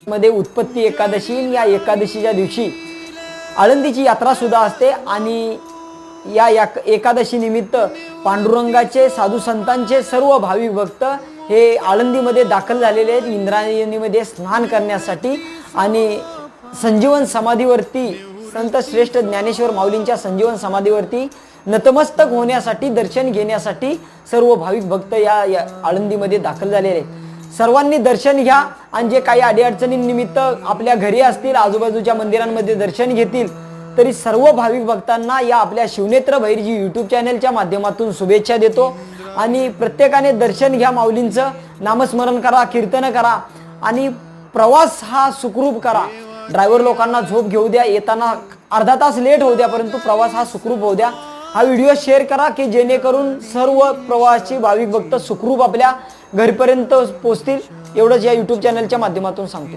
मध्ये उत्पत्ती एकादशी, या एकादशीच्या दिवशी आळंदीची यात्रा सुद्धा असते आणि या एकादशी निमित्त पांडुरंगाचे साधू संतांचे सर्व भाविक भक्त हे आळंदीमध्ये दाखल झालेले आहेत इंद्रायणीमध्ये स्नान करण्यासाठी आणि संजीवन समाधीवरती संत श्रेष्ठ ज्ञानेश्वर माऊलींच्या संजीवन समाधीवरती नतमस्तक होण्यासाठी दर्शन घेण्यासाठी सर्व भाविक भक्त या आळंदीमध्ये दाखल झालेले आहेत। सर्वांनी दर्शन घ्या आणि जे काही अडीअडचणींनिमित्त आपल्या घरी असतील आजूबाजूच्या मंदिरांमध्ये दर्शन घेतील तरी सर्व भाविक भक्तांना या आपल्या शिवनेत्र भैरजी यूट्यूब चॅनलच्या माध्यमातून शुभेच्छा देतो आणि प्रत्येकाने दर्शन घ्या, माऊलींचं नामस्मरण करा, कीर्तन करा आणि प्रवास हा सुखरूप करा। ड्रायव्हर लोकांना झोप घेऊ द्या, येताना अर्धा तास लेट होऊ द्या परंतु प्रवास हा सुखरूप होऊ द्या। हा व्हिडिओ शेअर करा की जेणेकरून सर्व प्रवासी भाविक भक्त सुखरूप आपल्या घरपर्यंत पोहोचतील। एवढंच या यूट्यूब चॅनलच्या माध्यमातून सांगतो।